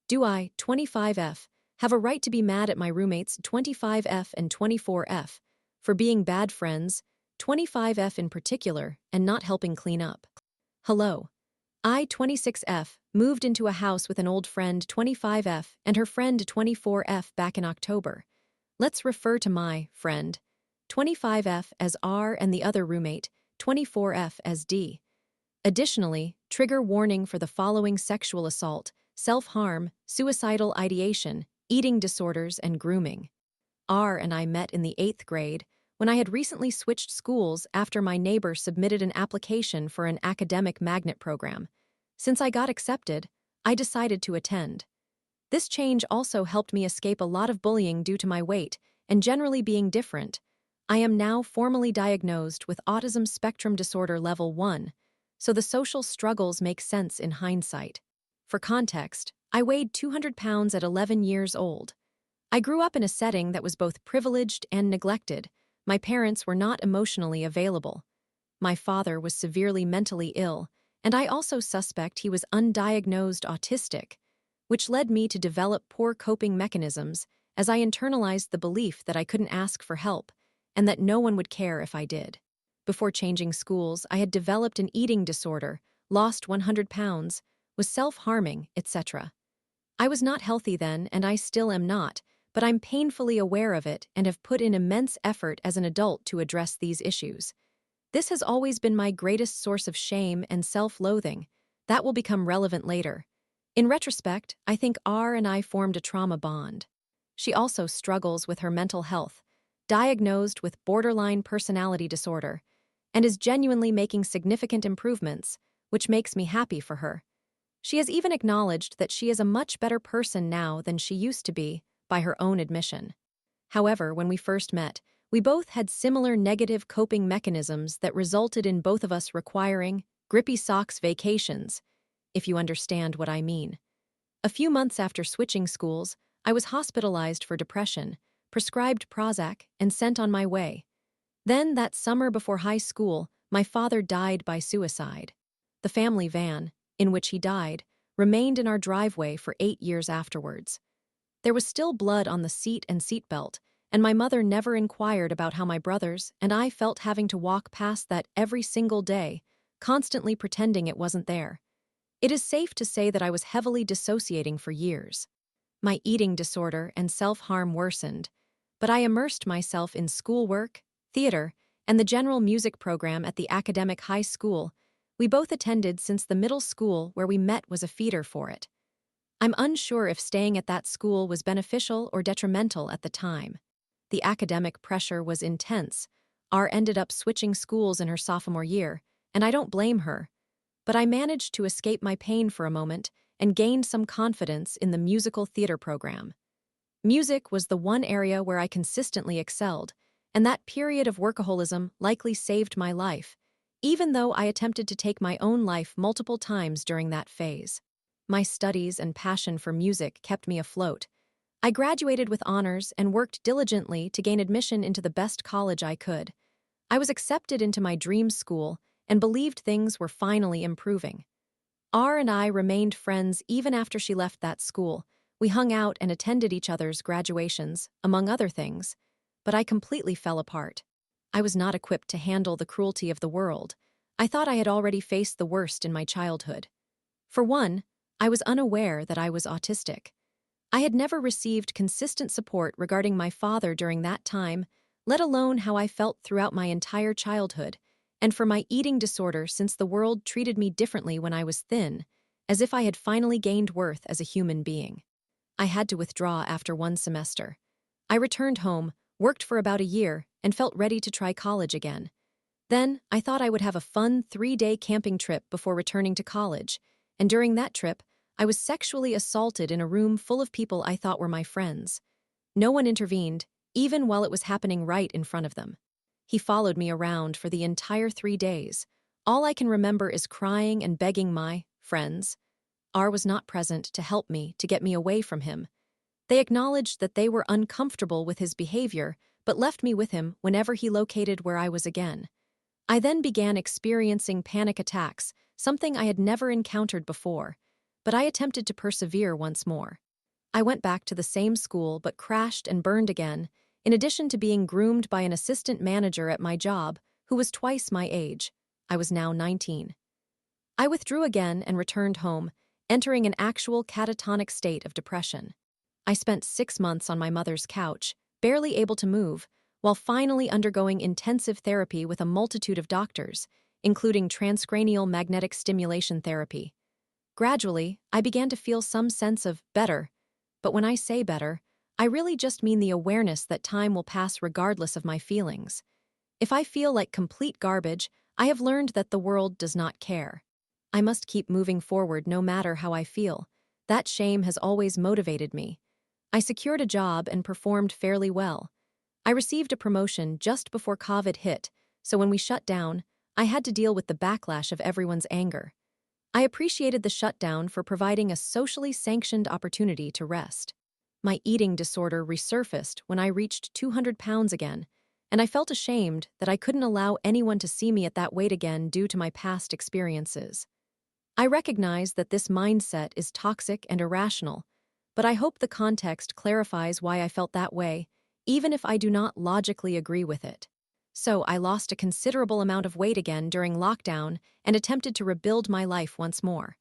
Do I, 25F, have a right to be mad at my roommates 25F and 24F for being bad friends, 25F in particular, and not helping clean up? Hello. I, 26F, moved into a house with an old friend 25F and her friend 24F back in October. Let's refer to my friend 25F as R and the other roommate 24F as D. Additionally, trigger warning for the following: sexual assault, self-harm, suicidal ideation, eating disorders, and grooming. R and I met in the 8th grade when I had recently switched schools after my neighbor submitted an application for an academic magnet program. Since I got accepted, I decided to attend. This change also helped me escape a lot of bullying due to my weight and generally being different. I am now formally diagnosed with autism spectrum disorder level 1, so the social struggles make sense in hindsight. For context, I weighed 200 pounds at 11 years old. I grew up in a setting that was both privileged and neglected. My parents were not emotionally available. My father was severely mentally ill, and I also suspect he was undiagnosed autistic, which led me to develop poor coping mechanisms as I internalized the belief that I couldn't ask for help and that no one would care if I did. Before changing schools, I had developed an eating disorder, lost 100 pounds, was self-harming, etc. I was not healthy then, and I still am not, but I'm painfully aware of it and have put in immense effort as an adult to address these issues. This has always been my greatest source of shame and self-loathing. That will become relevant later. In retrospect, I think R and I formed a trauma bond. She also struggles with her mental health, diagnosed with borderline personality disorder, and is genuinely making significant improvements, which makes me happy for her. She has even acknowledged that she is a much better person now than she used to be, by her own admission. However, when we first met, we both had similar negative coping mechanisms that resulted in both of us requiring grippy socks vacations, if you understand what I mean. A few months after switching schools, I was hospitalized for depression, prescribed Prozac, and sent on my way. Then, that summer before high school, my father died by suicide. The family van, in which he died, remained in our driveway for 8 years afterwards. There was still blood on the seat and seatbelt, and my mother never inquired about how my brothers and I felt having to walk past that every single day, constantly pretending it wasn't there. It is safe to say that I was heavily dissociating for years. My eating disorder and self-harm worsened, but I immersed myself in schoolwork, theater, and the general music program at the academic high school we both attended, since the middle school where we met was a feeder for it. I'm unsure if staying at that school was beneficial or detrimental at the time. The academic pressure was intense. R ended up switching schools in her sophomore year, and I don't blame her. But I managed to escape my pain for a moment and gained some confidence in the musical theater program. Music was the one area where I consistently excelled, and that period of workaholism likely saved my life, even though I attempted to take my own life multiple times during that phase. My studies and passion for music kept me afloat. I graduated with honors and worked diligently to gain admission into the best college I could. I was accepted into my dream school and believed things were finally improving. R and I remained friends even after she left that school. We hung out and attended each other's graduations, among other things, but I completely fell apart. I was not equipped to handle the cruelty of the world. I thought I had already faced the worst in my childhood. For one, I was unaware that I was autistic. I had never received consistent support regarding my father during that time, let alone how I felt throughout my entire childhood, and for my eating disorder, since the world treated me differently when I was thin, as if I had finally gained worth as a human being. I had to withdraw after one semester. I returned home, worked for about a year, and felt ready to try college again. Then, I thought I would have a fun 3-day camping trip before returning to college, and during that trip, I was sexually assaulted in a room full of people I thought were my friends. No one intervened, even while it was happening right in front of them. He followed me around for the entire 3 days. All I can remember is crying and begging my friends. R was not present to help me, to get me away from him. They acknowledged that they were uncomfortable with his behavior, but left me with him whenever he located where I was again. I then began experiencing panic attacks, something I had never encountered before. but I attempted to persevere once more. I went back to the same school but crashed and burned again, in addition to being groomed by an assistant manager at my job who was twice my age. I was now 19. I withdrew again and returned home, entering an actual catatonic state of depression. I spent 6 months on my mother's couch, barely able to move, while finally undergoing intensive therapy with a multitude of doctors, including transcranial magnetic stimulation therapy. Gradually, I began to feel some sense of better, but when I say better, I really just mean the awareness that time will pass regardless of my feelings. If I feel like complete garbage, I have learned that the world does not care. I must keep moving forward no matter how I feel. That shame has always motivated me. I secured a job and performed fairly well. I received a promotion just before COVID hit, so when we shut down, I had to deal with the backlash of everyone's anger. I appreciated the shutdown for providing a socially sanctioned opportunity to rest. My eating disorder resurfaced when I reached 200 pounds again, and I felt ashamed that I couldn't allow anyone to see me at that weight again due to my past experiences. I recognize that this mindset is toxic and irrational, but I hope the context clarifies why I felt that way, even if I do not logically agree with it. So I lost a considerable amount of weight again during lockdown and attempted to rebuild my life once more.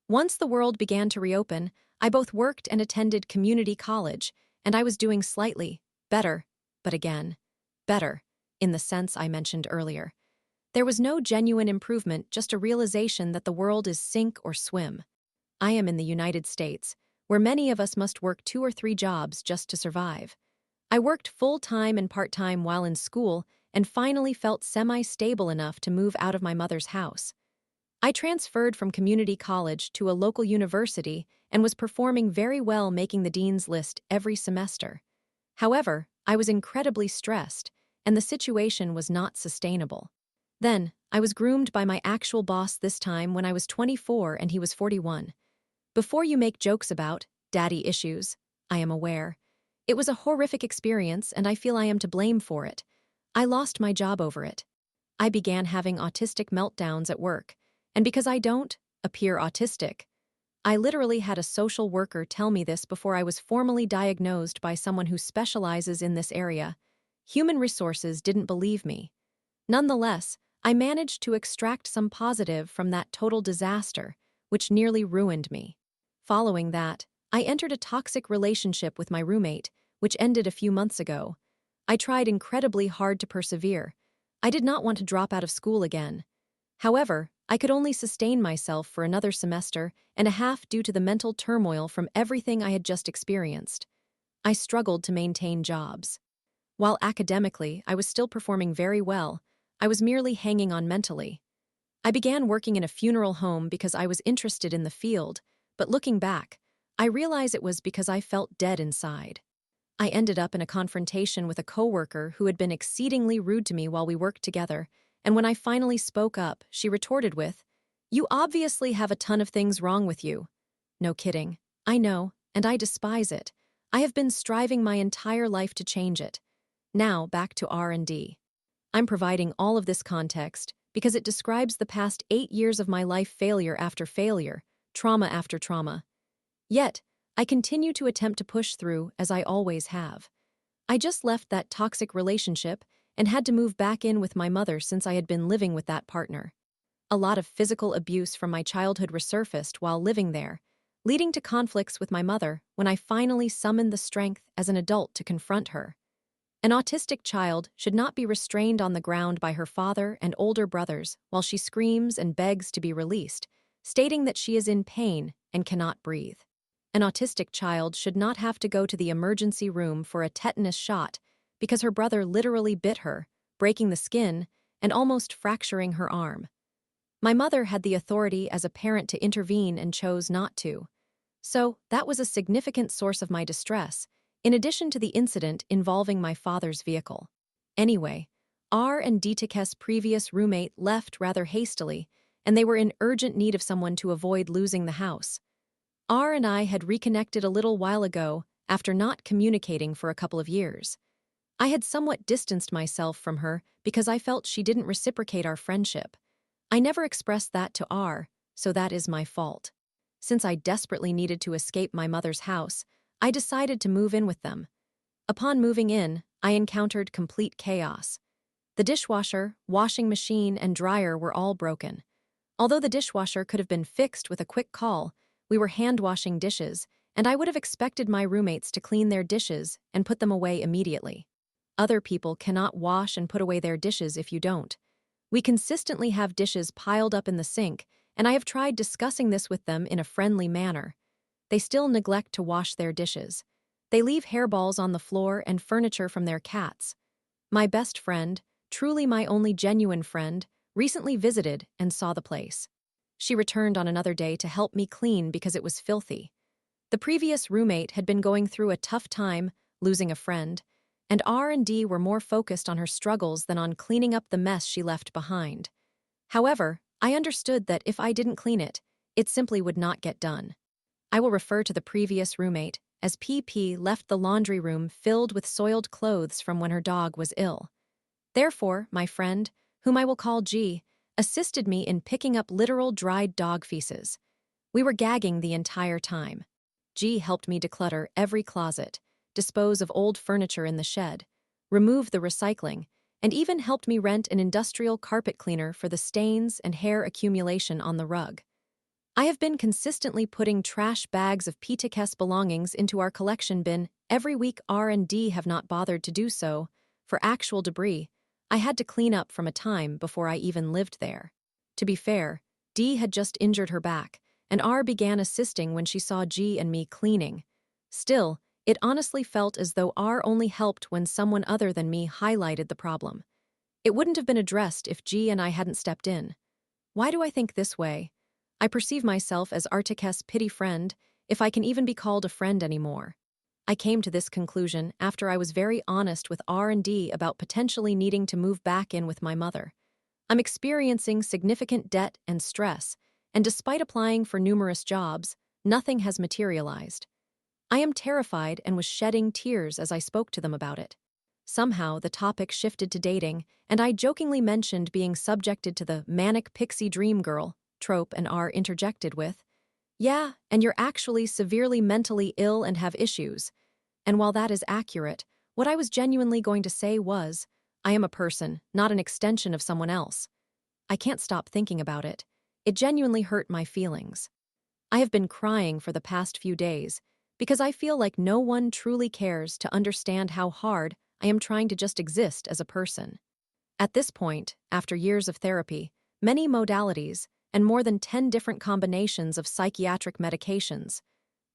Once the world began to reopen, I both worked and attended community college, and I was doing slightly better, but again, better, in the sense I mentioned earlier. There was no genuine improvement, just a realization that the world is sink or swim. I am in the United States, where many of us must work 2 or 3 jobs just to survive. I worked full-time and part-time while in school and finally felt semi-stable enough to move out of my mother's house. I transferred from community college to a local university and was performing very well, making the dean's list every semester. However, I was incredibly stressed, and the situation was not sustainable. Then, I was groomed by my actual boss this time when I was 24 and he was 41. Before you make jokes about daddy issues, I am aware. It was a horrific experience and I feel I am to blame for it. I lost my job over it. I began having autistic meltdowns at work, and because I don't appear autistic, I literally had a social worker tell me this before I was formally diagnosed by someone who specializes in this area. Human resources didn't believe me. Nonetheless, I managed to extract some positive from that total disaster, which nearly ruined me. Following that, I entered a toxic relationship with my roommate, which ended a few months ago. I tried incredibly hard to persevere. I did not want to drop out of school again. However, I could only sustain myself for another semester and a half due to the mental turmoil from everything I had just experienced. I struggled to maintain jobs. While academically I was still performing very well, I was merely hanging on mentally. I began working in a funeral home because I was interested in the field, but looking back, I realize it was because I felt dead inside. I ended up in a confrontation with a coworker who had been exceedingly rude to me while we worked together, and when I finally spoke up, she retorted with, "You obviously have a ton of things wrong with you." No kidding. I know, and I despise it. I have been striving my entire life to change it. Now, back to R&D. I'm providing all of this context because it describes the past 8 years of my life, failure after failure, trauma after trauma. Yet, I continue to attempt to push through as I always have. I just left that toxic relationship and had to move back in with my mother since I had been living with that partner. A lot of physical abuse from my childhood resurfaced while living there, leading to conflicts with my mother when I finally summoned the strength as an adult to confront her. An autistic child should not be restrained on the ground by her father and older brothers while she screams and begs to be released, stating that she is in pain and cannot breathe. An autistic child should not have to go to the emergency room for a tetanus shot because her brother literally bit her, breaking the skin and almost fracturing her arm. My mother had the authority as a parent to intervene and chose not to. So, that was a significant source of my distress, in addition to the incident involving my father's vehicle. Anyway, R and Dt's previous roommate left rather hastily, and they were in urgent need of someone to avoid losing the house. R and I had reconnected a little while ago after not communicating for a couple of years. I had somewhat distanced myself from her because I felt she didn't reciprocate our friendship. I never expressed that to R, so that is my fault. Since I desperately needed to escape my mother's house, I decided to move in with them. Upon moving in, I encountered complete chaos. The dishwasher, washing machine, and dryer were all broken. Although the dishwasher could have been fixed with a quick call, we were hand-washing dishes, and I would have expected my roommates to clean their dishes and put them away immediately. Other people cannot wash and put away their dishes if you don't. We consistently have dishes piled up in the sink, and I have tried discussing this with them in a friendly manner. They still neglect to wash their dishes. They leave hairballs on the floor and furniture from their cats. My best friend, truly my only genuine friend, recently visited and saw the place. She returned on another day to help me clean because it was filthy. The previous roommate had been going through a tough time, losing a friend, and R&D were more focused on her struggles than on cleaning up the mess she left behind. However, I understood that if I didn't clean it, it simply would not get done. I will refer to the previous roommate as PP left the laundry room filled with soiled clothes from when her dog was ill. Therefore, my friend, whom I will call G, assisted me in picking up literal dried dog feces. We were gagging the entire time. G helped me declutter every closet, dispose of old furniture in the shed, remove the recycling, and even helped me rent an industrial carpet cleaner for the stains and hair accumulation on the rug. I have been consistently putting trash bags of PTK's belongings into our collection bin every week. R&D have not bothered to do so. For actual debris, I had to clean up from a time before I even lived there. To be fair, D had just injured her back, and R began assisting when she saw G and me cleaning. Still, it honestly felt as though R only helped when someone other than me highlighted the problem. It wouldn't have been addressed if G and I hadn't stepped in. Why do I think this way? I perceive myself as Artik's pity friend, if I can even be called a friend anymore. I came to this conclusion after I was very honest with R&D about potentially needing to move back in with my mother. I'm experiencing significant debt and stress, and despite applying for numerous jobs, nothing has materialized. I am terrified and was shedding tears as I spoke to them about it. Somehow, the topic shifted to dating, and I jokingly mentioned being subjected to the manic pixie dream girl trope, and R interjected with, "Yeah, and you're actually severely mentally ill and have issues." And while that is accurate, what I was genuinely going to say was, I am a person, not an extension of someone else. I can't stop thinking about it. It genuinely hurt my feelings. I have been crying for the past few days because I feel like no one truly cares to understand how hard I am trying to just exist as a person. At this point, after years of therapy, many modalities, and more than 10 different combinations of psychiatric medications.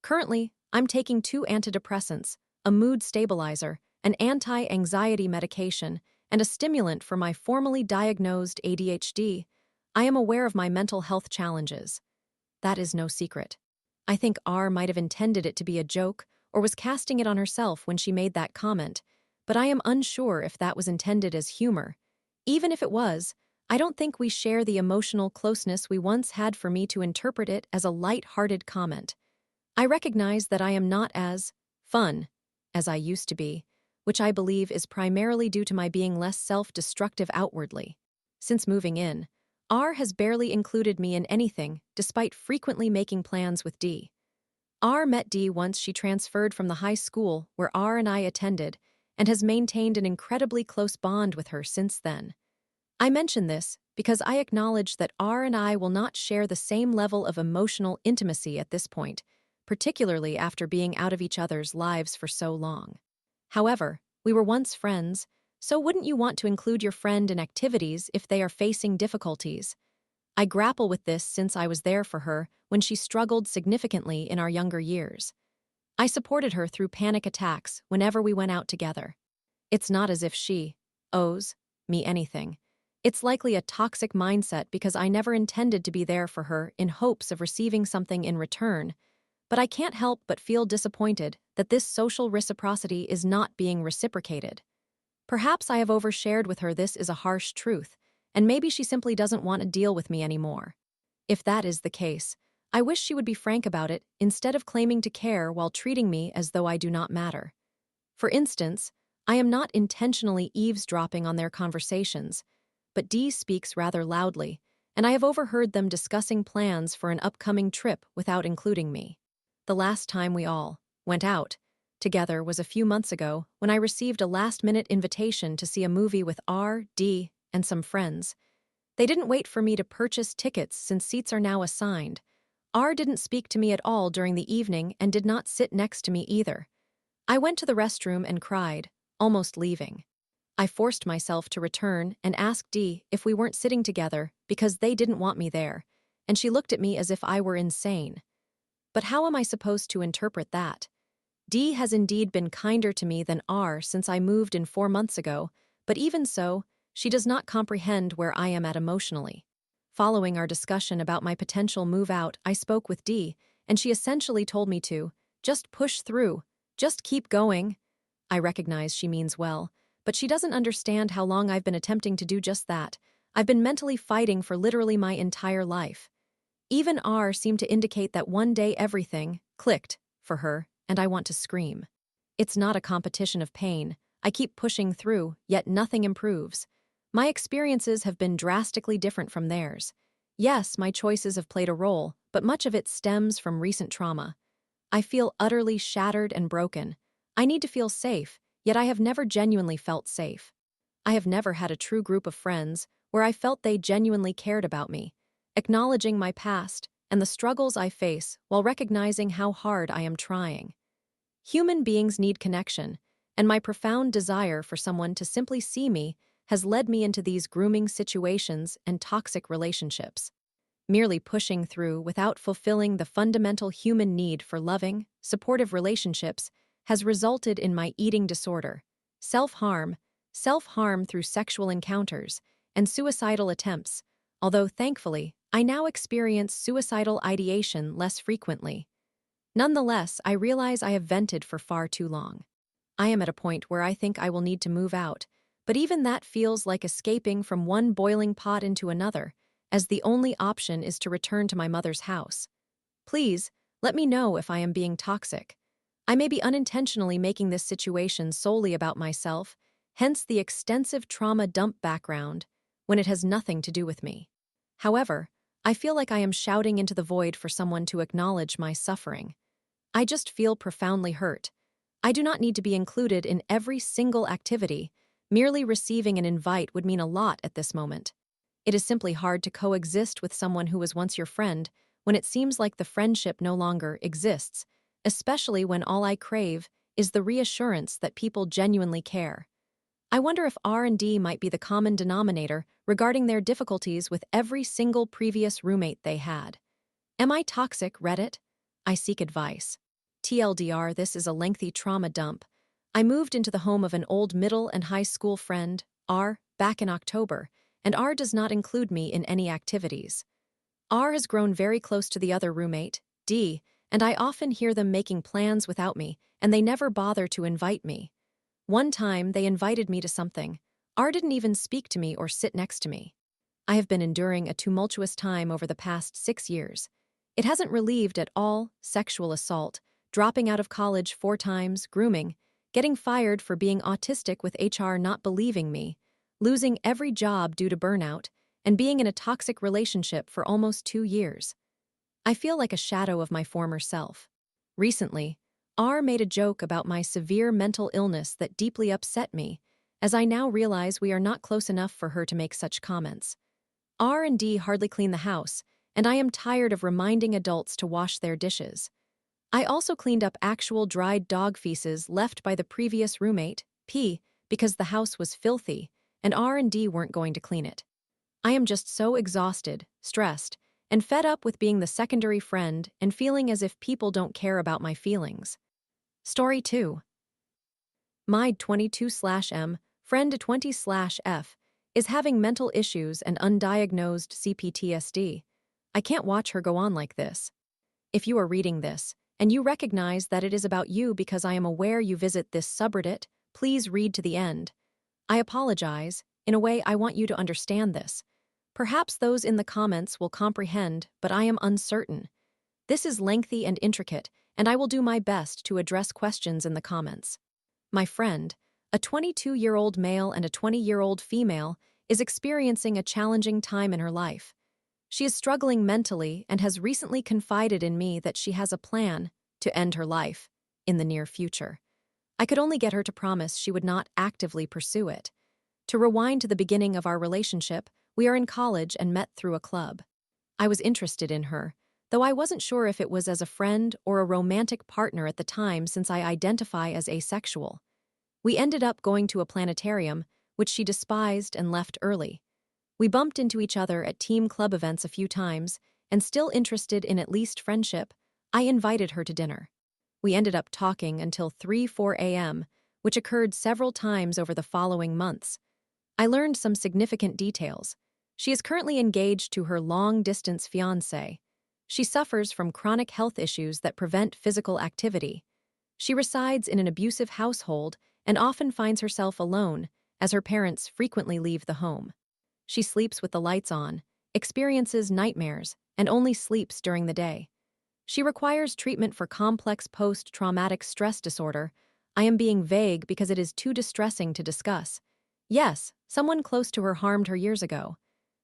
Currently, I'm taking 2 antidepressants, a mood stabilizer, an anti-anxiety medication, and a stimulant for my formally diagnosed ADHD. I am aware of my mental health challenges. That is no secret. I think R might have intended it to be a joke or was casting it on herself when she made that comment, but I am unsure if that was intended as humor. Even if it was, I don't think we share the emotional closeness we once had for me to interpret it as a light-hearted comment. I recognize that I am not as fun as I used to be, which I believe is primarily due to my being less self-destructive outwardly. Since moving in, R has barely included me in anything, despite frequently making plans with D. R met D once she transferred from the high school where R and I attended, and has maintained an incredibly close bond with her since then. I mention this because I acknowledge that R and I will not share the same level of emotional intimacy at this point, particularly after being out of each other's lives for so long. However, we were once friends, so wouldn't you want to include your friend in activities if they are facing difficulties? I grapple with this since I was there for her when she struggled significantly in our younger years. I supported her through panic attacks whenever we went out together. It's not as if she owes me anything. It's likely a toxic mindset because I never intended to be there for her in hopes of receiving something in return, but I can't help but feel disappointed that this social reciprocity is not being reciprocated. Perhaps I have overshared with her. This is a harsh truth, and maybe she simply doesn't want to deal with me anymore. If that is the case, I wish she would be frank about it instead of claiming to care while treating me as though I do not matter. For instance, I am not intentionally eavesdropping on their conversations, but D speaks rather loudly, and I have overheard them discussing plans for an upcoming trip without including me. The last time we all went out together was a few months ago when I received a last-minute invitation to see a movie with R, D, and some friends. They didn't wait for me to purchase tickets since seats are now assigned. R didn't speak to me at all during the evening and did not sit next to me either. I went to the restroom and cried, almost leaving. I forced myself to return and asked D if we weren't sitting together because they didn't want me there, and she looked at me as if I were insane. But how am I supposed to interpret that? D has indeed been kinder to me than R since I moved in 4 months ago, but even so, she does not comprehend where I am at emotionally. Following our discussion about my potential move out, I spoke with D, and she essentially told me to just push through, just keep going. I recognize she means well, but she doesn't understand how long I've been attempting to do just that. I've been mentally fighting for literally my entire life. Even R seemed to indicate that one day everything clicked for her, and I want to scream. It's not a competition of pain. I keep pushing through, yet nothing improves. My experiences have been drastically different from theirs. Yes, my choices have played a role, but much of it stems from recent trauma. I feel utterly shattered and broken. I need to feel safe, yet I have never genuinely felt safe. I have never had a true group of friends where I felt they genuinely cared about me, acknowledging my past and the struggles I face while recognizing how hard I am trying. Human beings need connection, and my profound desire for someone to simply see me has led me into these grooming situations and toxic relationships. Merely pushing through without fulfilling the fundamental human need for loving, supportive relationships has resulted in my eating disorder, self-harm through sexual encounters, and suicidal attempts, although thankfully, I now experience suicidal ideation less frequently. Nonetheless, I realize I have vented for far too long. I am at a point where I think I will need to move out, but even that feels like escaping from one boiling pot into another, as the only option is to return to my mother's house. Please, let me know if I am being toxic. I may be unintentionally making this situation solely about myself, hence the extensive trauma dump background, when it has nothing to do with me. However, I feel like I am shouting into the void for someone to acknowledge my suffering. I just feel profoundly hurt. I do not need to be included in every single activity. Merely receiving an invite would mean a lot at this moment. It is simply hard to coexist with someone who was once your friend when it seems like the friendship no longer exists, especially when all I crave is the reassurance that people genuinely care. I wonder if R&D might be the common denominator regarding their difficulties with every single previous roommate they had. Am I toxic, Reddit? I seek advice. TLDR, this is a lengthy trauma dump. I moved into the home of an old middle and high school friend, R, back in October, and R does not include me in any activities. R has grown very close to the other roommate, D, and I often hear them making plans without me, and they never bother to invite me. One time, they invited me to something. R didn't even speak to me or sit next to me. I have been enduring a tumultuous time over the past 6 years. It hasn't relieved at all: sexual assault, dropping out of college 4 times, grooming, getting fired for being autistic with HR not believing me, losing every job due to burnout, and being in a toxic relationship for almost 2 years. I feel like a shadow of my former self. Recently, R made a joke about my severe mental illness that deeply upset me, as I now realize we are not close enough for her to make such comments. R and D hardly clean the house, and I am tired of reminding adults to wash their dishes. I also cleaned up actual dried dog feces left by the previous roommate, P, because the house was filthy, and R and D weren't going to clean it. I am just so exhausted, stressed, and fed up with being the secondary friend and feeling as if people don't care about my feelings. Story 2. My 22/M, friend 20/F, is having mental issues and undiagnosed CPTSD. I can't watch her go on like this. If you are reading this, and you recognize that it is about you because I am aware you visit this subreddit, please read to the end. I apologize. In a way, I want you to understand this. Perhaps those in the comments will comprehend, but I am uncertain. This is lengthy and intricate, and I will do my best to address questions in the comments. My friend, a 22-year-old male and a 20-year-old female, is experiencing a challenging time in her life. She is struggling mentally and has recently confided in me that she has a plan to end her life in the near future. I could only get her to promise she would not actively pursue it. To rewind to the beginning of our relationship, we are in college and met through a club. I was interested in her, though I wasn't sure if it was as a friend or a romantic partner at the time since I identify as asexual. We ended up going to a planetarium, which she despised and left early. We bumped into each other at team club events a few times, and still interested in at least friendship, I invited her to dinner. We ended up talking until 3-4 a.m., which occurred several times over the following months. I learned some significant details. She is currently engaged to her long-distance fiancé. She suffers from chronic health issues that prevent physical activity. She resides in an abusive household and often finds herself alone, as her parents frequently leave the home. She sleeps with the lights on, experiences nightmares, and only sleeps during the day. She requires treatment for complex post-traumatic stress disorder. I am being vague because it is too distressing to discuss. Yes, someone close to her harmed her years ago.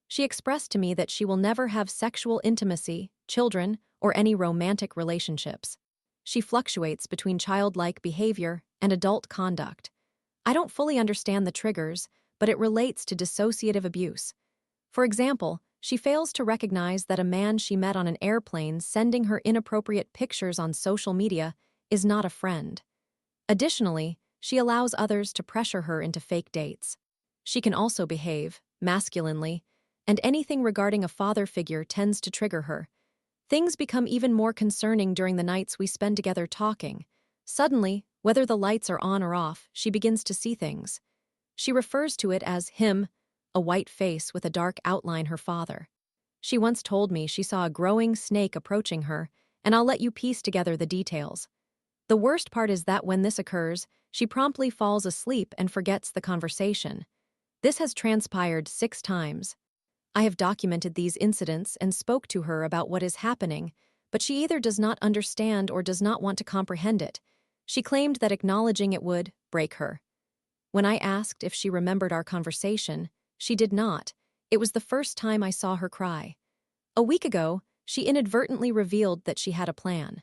She expressed to me that she will never have sexual intimacy, children, or any romantic relationships. She fluctuates between childlike behavior and adult conduct. I don't fully understand the triggers, but it relates to dissociative abuse. For example, she fails to recognize that a man she met on an airplane sending her inappropriate pictures on social media is not a friend. Additionally, she allows others to pressure her into fake dates. She can also behave masculinely, and anything regarding a father figure tends to trigger her. Things become even more concerning during the nights we spend together talking. Suddenly, whether the lights are on or off, she begins to see things. She refers to it as him, a white face with a dark outline, her father. She once told me she saw a growing snake approaching her, and I'll let you piece together the details. The worst part is that when this occurs, she promptly falls asleep and forgets the conversation. This has transpired 6 times. I have documented these incidents and spoke to her about what is happening, but she either does not understand or does not want to comprehend it. She claimed that acknowledging it would break her. When I asked if she remembered our conversation, she did not. It was the first time I saw her cry. A week ago, she inadvertently revealed that she had a plan.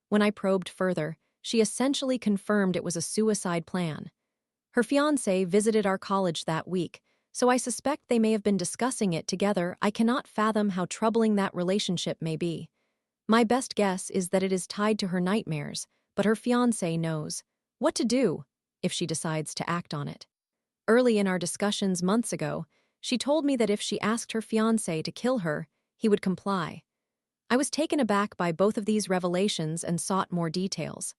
When I probed further, she essentially confirmed it was a suicide plan. Her fiancé visited our college that week, so I suspect they may have been discussing it together. I cannot fathom how troubling that relationship may be. My best guess is that it is tied to her nightmares, but her fiancé knows what to do if she decides to act on it. Early in our discussions months ago, she told me that if she asked her fiancé to kill her, he would comply. I was taken aback by both of these revelations and sought more details.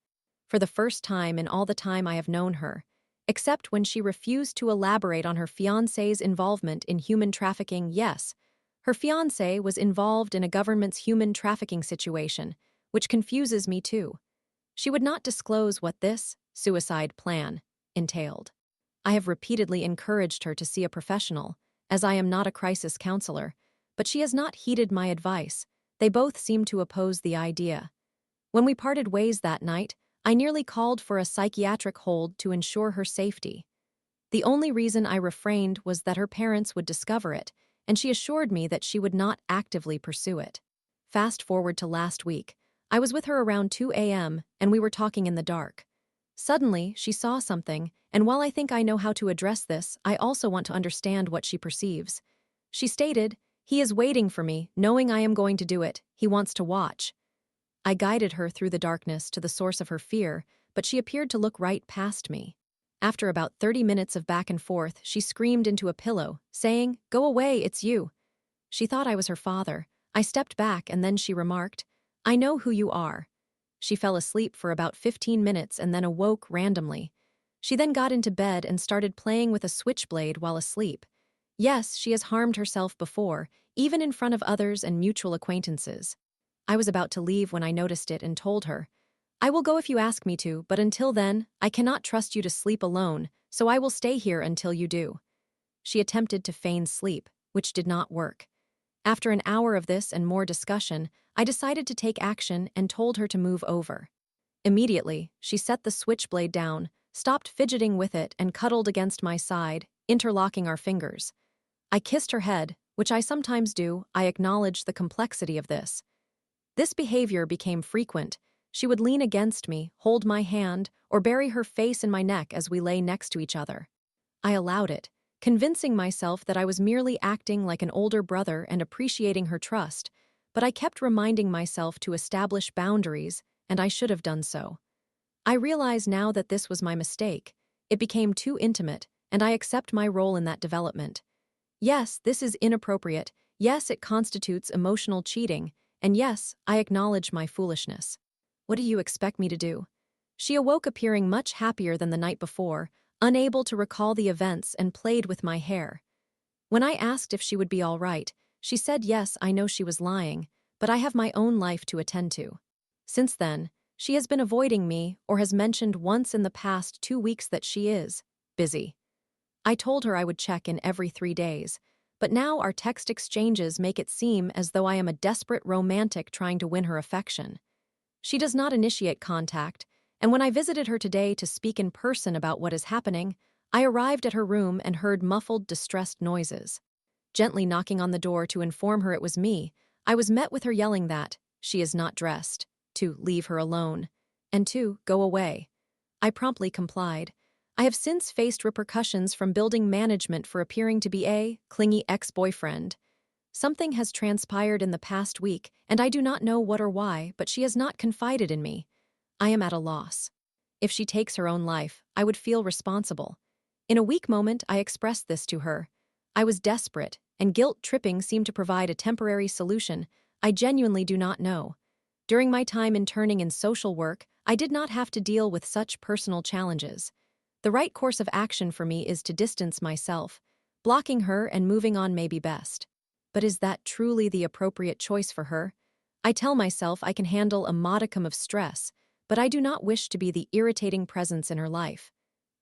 For the first time in all the time I have known her, except when she refused to elaborate on her fiancé's involvement in human trafficking, yes, her fiancé was involved in a government's human trafficking situation, which confuses me too. She would not disclose what this suicide plan entailed. I have repeatedly encouraged her to see a professional, as I am not a crisis counselor, but she has not heeded my advice. They both seem to oppose the idea. When we parted ways that night, I nearly called for a psychiatric hold to ensure her safety. The only reason I refrained was that her parents would discover it, and she assured me that she would not actively pursue it. Fast forward to last week. I was with her around 2 a.m., and we were talking in the dark. Suddenly, she saw something, and while I think I know how to address this, I also want to understand what she perceives. She stated, "He is waiting for me, knowing I am going to do it. He wants to watch." I guided her through the darkness to the source of her fear, but she appeared to look right past me. After about 30 minutes of back and forth, she screamed into a pillow, saying, "Go away, it's you." She thought I was her father. I stepped back and then she remarked, "I know who you are." She fell asleep for about 15 minutes and then awoke randomly. She then got into bed and started playing with a switchblade while asleep. Yes, she has harmed herself before, even in front of others and mutual acquaintances. I was about to leave when I noticed it and told her, "I will go if you ask me to, but until then, I cannot trust you to sleep alone, so I will stay here until you do." She attempted to feign sleep, which did not work. After an hour of this and more discussion, I decided to take action and told her to move over. Immediately, she set the switchblade down, stopped fidgeting with it, and cuddled against my side, interlocking our fingers. I kissed her head, which I sometimes do, I acknowledge the complexity of this. This behavior became frequent. She would lean against me, hold my hand, or bury her face in my neck as we lay next to each other. I allowed it, convincing myself that I was merely acting like an older brother and appreciating her trust, but I kept reminding myself to establish boundaries, and I should have done so. I realize now that this was my mistake. It became too intimate, and I accept my role in that development. Yes, this is inappropriate. Yes, it constitutes emotional cheating. And yes, I acknowledge my foolishness. What do you expect me to do? She awoke appearing much happier than the night before, unable to recall the events, and played with my hair. When I asked if she would be all right, she said yes, I know she was lying, but I have my own life to attend to. Since then, she has been avoiding me or has mentioned once in the past 2 weeks that she is busy. I told her I would check in every 3 days, but now our text exchanges make it seem as though I am a desperate romantic trying to win her affection. She does not initiate contact, and when I visited her today to speak in person about what is happening, I arrived at her room and heard muffled, distressed noises. Gently knocking on the door to inform her it was me, I was met with her yelling that she is not dressed, to leave her alone, and to go away. I promptly complied. I have since faced repercussions from building management for appearing to be a clingy ex-boyfriend. Something has transpired in the past week, and I do not know what or why, but she has not confided in me. I am at a loss. If she takes her own life, I would feel responsible. In a weak moment, I expressed this to her. I was desperate, and guilt-tripping seemed to provide a temporary solution. I genuinely do not know. During my time interning in social work, I did not have to deal with such personal challenges. The right course of action for me is to distance myself. Blocking her and moving on may be best. But is that truly the appropriate choice for her? I tell myself I can handle a modicum of stress, but I do not wish to be the irritating presence in her life.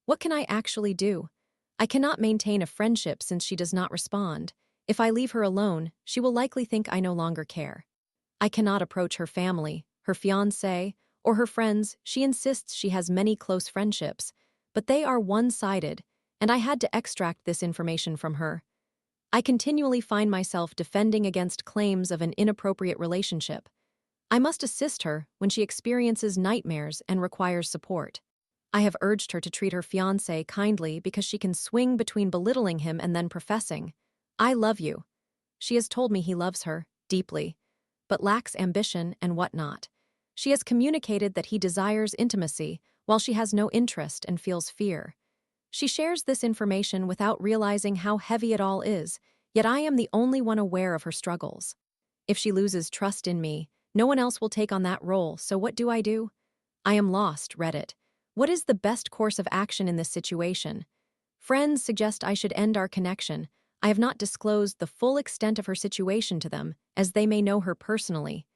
What can I actually do? I cannot maintain a friendship since she does not respond. If I leave her alone, she will likely think I no longer care. I cannot approach her family, her fiancé, or her friends. She insists she has many close friendships, but they are one-sided, and I had to extract this information from her. I continually find myself defending against claims of an inappropriate relationship. I must assist her when she experiences nightmares and requires support. I have urged her to treat her fiancé kindly because she can swing between belittling him and then professing, "I love you." She has told me he loves her, deeply, but lacks ambition and whatnot. She has communicated that he desires intimacy, while she has no interest and feels fear. She shares this information without realizing how heavy it all is, yet I am the only one aware of her struggles. If she loses trust in me, no one else will take on that role, so what do? I am lost, Reddit. What is the best course of action in this situation? Friends suggest I should end our connection. I have not disclosed the full extent of her situation to them, as they may know her personally.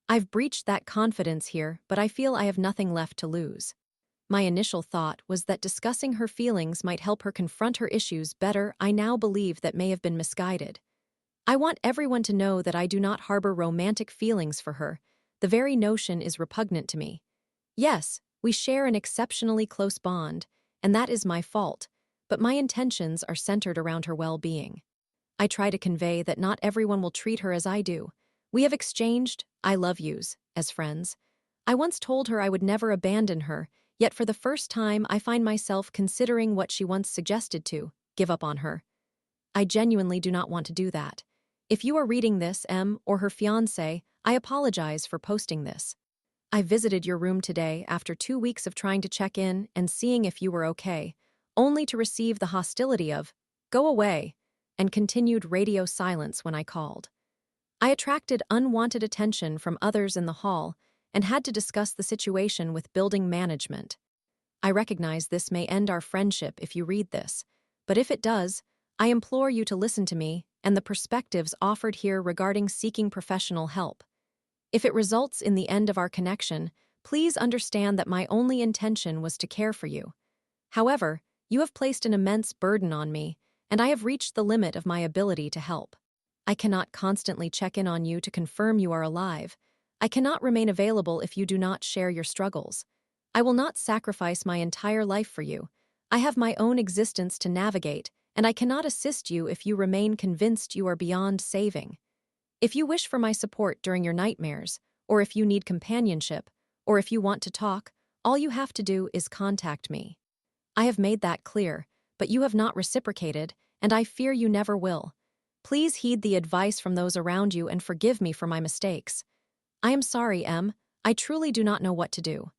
I've breached that confidence here, but I feel I have nothing left to lose. My initial thought was that discussing her feelings might help her confront her issues better. I now believe that may have been misguided. I want everyone to know that I do not harbor romantic feelings for her. The very notion is repugnant to me. Yes, we share an exceptionally close bond, and that is my fault, but my intentions are centered around her well-being. I try to convey that not everyone will treat her as I do. We have exchanged "I love yous" as friends. I once told her I would never abandon her, yet for the first time I find myself considering what she once suggested to, give up on her. I genuinely do not want to do that. If you are reading this, or her fiancé, I apologize for posting this. I visited your room today after 2 weeks of trying to check in and seeing if you were okay, only to receive the hostility of, "Go away," and continued radio silence when I called. I attracted unwanted attention from others in the hall and had to discuss the situation with building management. I recognize this may end our friendship if you read this, but if it does, I implore you to listen to me and the perspectives offered here regarding seeking professional help. If it results in the end of our connection, please understand that my only intention was to care for you. However, you have placed an immense burden on me, and I have reached the limit of my ability to help. I cannot constantly check in on you to confirm you are alive. I cannot remain available if you do not share your struggles. I will not sacrifice my entire life for you. I have my own existence to navigate, and I cannot assist you if you remain convinced you are beyond saving. If you wish for my support during your nightmares, or if you need companionship, or if you want to talk, all you have to do is contact me. I have made that clear, but you have not reciprocated, and I fear you never will. Please heed the advice from those around you and forgive me for my mistakes. I am sorry, Em. I truly do not know what to do.